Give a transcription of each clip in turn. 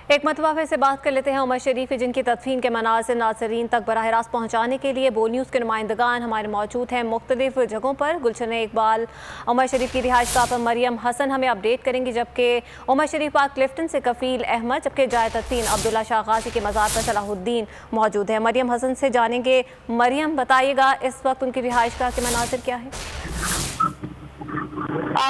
एक मरतबा फिर से बात कर लेते हैं उमर शरीफ की, जिनकी तदफीन के मनाज़िर नाज़रीन तक बराह रास्त पहुँचाने के लिए बोल न्यूज़ के नुमाइंदगान हमारे मौजूद हैं मुख्तलिफ जगहों पर। गुलशन इकबाल उमर शरीफ की रिहाइशगाह पर मरियम हसन हमें अपडेट करेंगी, जबकि उमर शरीफ पार्क क्लिफ्टन से कफील अहमद, जबकि जाए तदफीन अब्दुल्ला शाह गाजी के मज़ार पर सलाहुद्दीन मौजूद है। मरियम हसन से जानेंगे। मरियम, बताइएगा इस वक्त उनकी रिहाइशगाह के मनाजिर क्या है?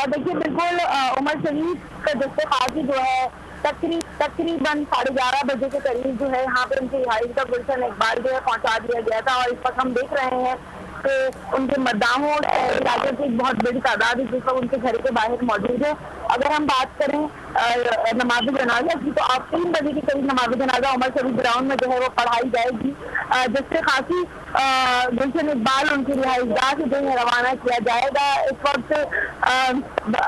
देखिए, बिल्कुल उमर शरीफ का दस्ते खाजी जो है तकरीबन 11:30 बजे के करीब जो है यहाँ पे उनकी रिहाइश का गुलशन इकबाल जो है पहुँचा दिया गया था। और इस वक्त हम देख रहे हैं कि उनके मद्दाहों इलाके की एक बहुत बड़ी तादाद इस वक्त उनके घर के बाहर मौजूद है। अगर हम बात करें नमाज जनाजा की, तो आप 3 बजे के करीब नमाज जनाजा उमर शरीफ ग्राउंड में जो है वो पढ़ाई जाएगी, जिससे खासी गुलशन इकबाल उनकी रिहाइशगाह से जो है रवाना किया जाएगा। इस वक्त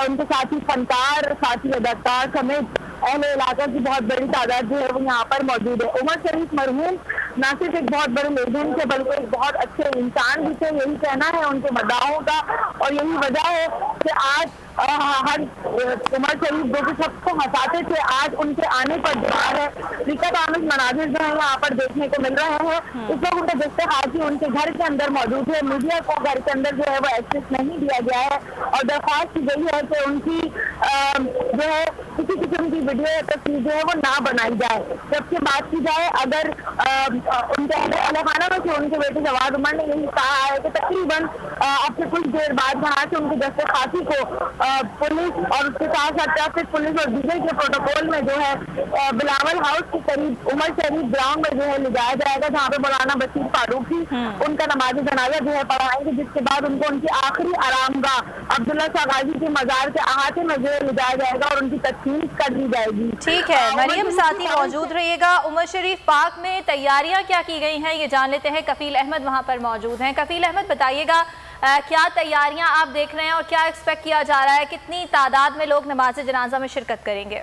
उनके साथी फनकार, साथी अदाकार समेत अहले इलाका की बहुत बड़ी तादाद जो है वो यहाँ पर मौजूद है। उमर शरीफ मरहूम न सिर्फ एक बहुत बड़े लेजेंड थे बल्कि एक बहुत अच्छे इंसान भी थे, यही कहना है उनके मदाहों का। और यही वजह है कि आज हर उमर शरीफ जो कि सबको हंसाते थे, आज उनके आने पर द्वार है। दिक्कत आमिज मनाजिर जो है यहाँ पर देखने को मिल रहे हैं। इस वक्त उनके दस्ते हाजी उनके घर के अंदर मौजूद है। मीडिया को घर के अंदर जो है वो एक्सेस नहीं दिया गया है और दरख्वास्त की गई है कि उनकी जो है किसी किस्म की वीडियो या तस्वीर जो है वो ना बनाई जाए। जबकि बात की जाए अगर उनके अहलखाना में से उनके बेटे जवाद उमर ने यही कहा है कि तकरीबन अब से कुछ देर बाद वहाँ से उनके दस्ते खासी को पुलिस और उसके साथ साथ ट्रैफिक पुलिस और डीजे के प्रोटोकॉल में जो है बिलावल हाउस के करीब उमर शरीफ ग्राउंड में जो है ले जाया जाएगा, जहाँ पे मौलाना बशीर फारूकी उनका नमाज जनाजा जो है पढ़ाएंगे, जिसके बाद उनको उनकी आखिरी आरामगाह अब्दुल्ला शाह गाजी के मजार के अहाते में जो है ले जाया जाएगा और उनकी तस्वीर कर दी जाएगी। ठीक है मरियम, साथ ही मौजूद रहिएगा। उमर शरीफ पार्क में तैयारियां क्या की गई हैं ये जान लेते हैं। कफील अहमद वहां पर मौजूद हैं। कफील अहमद, बताइएगा क्या तैयारियां आप देख रहे हैं और क्या एक्सपेक्ट किया जा रहा है, कितनी तादाद में लोग नमाज जनाजा में शिरकत करेंगे?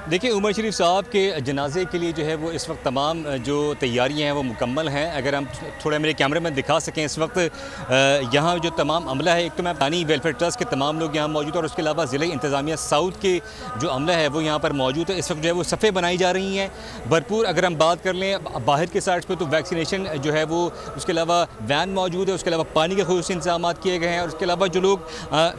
देखिए, उमर शरीफ साहब के जनाजे के लिए जो है वो इस वक्त तमाम जो तैयारियां हैं वो मुकम्मल हैं। अगर हम थोड़ा मेरे कैमरे में दिखा सकें, इस वक्त यहाँ जो तमाम अमला है, एक तो मैं पानी वेलफेयर ट्रस्ट के तमाम लोग यहाँ मौजूद हैं और उसके अलावा ज़िला इंतज़ामिया साउथ के जो अमला है वो यहाँ पर मौजूद है। इस वक्त जो है वो सफ़े बनाई जा रही हैं भरपूर। अगर हम बात कर लें बाहर के साइड पर, तो वैक्सीनेशन जो है वो, उसके अलावा वैन मौजूद है, उसके अलावा पानी के खुसूसी इंतजाम किए गए हैं और उसके अलावा जो लोग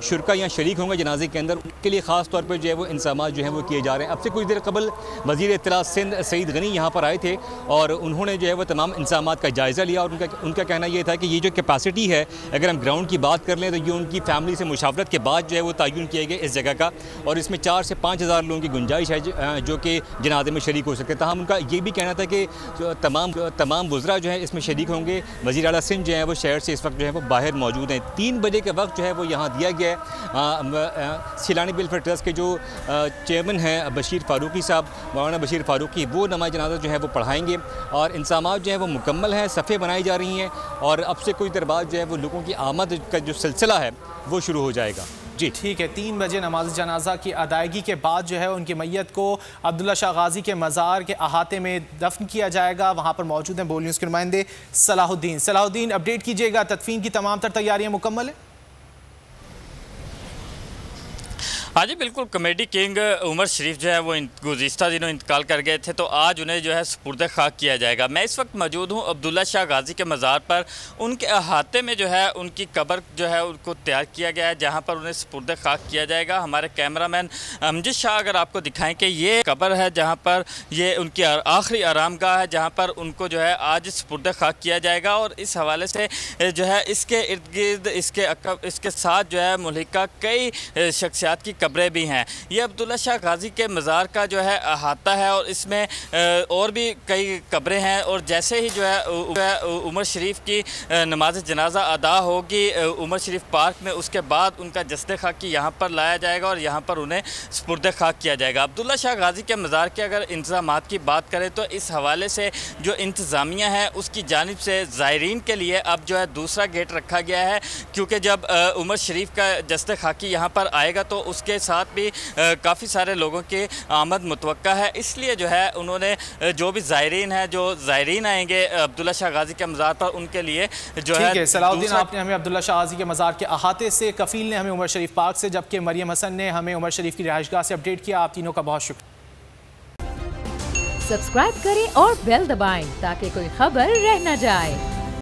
शुरका यहाँ शरीक होंगे जनाजे के अंदर, उनके लिए ख़ास तौर पर जो है वो इंतजाम जो है वो किए जा रहे हैं। अब से कुछ देर कबल वज़ीर इत्तला सिंध सईद गनी यहाँ पर आए थे और उन्होंने जो है वो तमाम इंतजाम का जायज़ा लिया और उनका कहना यह था कि ये जो कैपेसिटी है, अगर हम ग्राउंड की बात कर लें तो ये उनकी फैमिली से मुशावरत के बाद जो है वो तयन किए गए इस जगह का, और इसमें 4 से 5 हज़ार लोगों की गुंजाइश है जो कि जनाजे में शरीक हो सकते हैं। तमाम उनका ये भी कहना था कि तमाम वज़रा जो है इसमें शरीक होंगे। वज़ीर आला सिंध जो है वो शहर से इस वक्त जो है वो बाहर मौजूद हैं। 3 बजे के वक्त जो है वो यहाँ दिया गया है। सिलानी वेलफेयर ट्रस्ट के जो चेयरमैन हैं बशीर फारूकी साहब, मौलाना बशीर फारूकी, वो नमाज जनाजा जो है वो पढ़ाएंगे और इंतजामात जो है वो मुकम्मल हैं, सफ़े बनाई जा रही हैं और अब से कुछ देर बाद जो है वो लोगों की आमद का जो सिलसिला है वो शुरू हो जाएगा। जी ठीक है, 3 बजे नमाज जनाजा की अदायगी के बाद जो है उनकी मैयत को अब्दुल्ला शाह गाजी के मज़ार के अहाते में दफन किया जाएगा। वहाँ पर मौजूद हैं बोल न्यूज़ के नुमाइंदे सलाहुद्दीन। अपडेट कीजिएगा, तदफीन की तमाम तर तैयारियाँ मुकम्मल है? हाँ जी बिल्कुल, कॉमेडी किंग उमर शरीफ जो है वो गुज़िश्ता दिनों इंतकाल कर गए थे, तो आज उन्हें जो है सुपुर्द खाक किया जाएगा। मैं इस वक्त मौजूद हूँ अब्दुल्ला शाह गाजी के मज़ार पर। उनके अहाते में जो है उनकी कब्र जो है उनको तैयार किया गया है, जहाँ पर उन्हें सुपुर्द खाक किया जाएगा। हमारे कैमरामैन अमजद शाह अगर आपको दिखाएं कि ये कब्र है जहाँ पर ये उनकी आखिरी आरामगाह है, जहाँ पर उनको जो है आज सुपुर्द खाक किया जाएगा। और इस हवाले से जो है इसके इर्द गिर्द इसके साथ जो है मुल्हिका कई शख्सियात की कब्रें भी हैं। ये अब्दुल्ला शाह गाजी के मज़ार का जो है अहाता है और इसमें और भी कई कब्रें हैं। और जैसे ही जो है उमर शरीफ की नमाज जनाजा अदा होगी उमर शरीफ पार्क में, उसके बाद उनका जस्ते खाकी यहाँ पर लाया जाएगा और यहाँ पर उन्हें सुपुर्द खाक किया जाएगा। अब्दुल्ला शाह गाजी के मज़ार के अगर इंतज़ामात की बात करें तो इस हवाले से जो इंतज़ामिया है उसकी जानिब से ज़ायरीन के लिए अब जो है दूसरा गेट रखा गया है, क्योंकि जब उमर शरीफ का जस्ते खाकी यहाँ पर आएगा तो उसके उनके साथ भी काफ़ी सारे लोगों की आमद मुतवक्का है, इसलिए जो है उन्होंने जो भी ज़ायरीन है, जो ज़ायरीन आएंगे अब्दुल्ला शाह गाजी के मज़ार पर, उनके लिए जो है सलाहुद्दीन, आपने हमें अब्दुल्ला शाह गाजी के मज़ार के अहाते से, कफील ने हमें उमर शरीफ पार्क से, जबकि मरियम हसन ने हमें उमर शरीफ की रिहाइशगाह से अपडेट किया। आप तीनों का बहुत शुक्रिया। सब्सक्राइब करें और बेल दबाएं ताकि कोई खबर रह न जाए।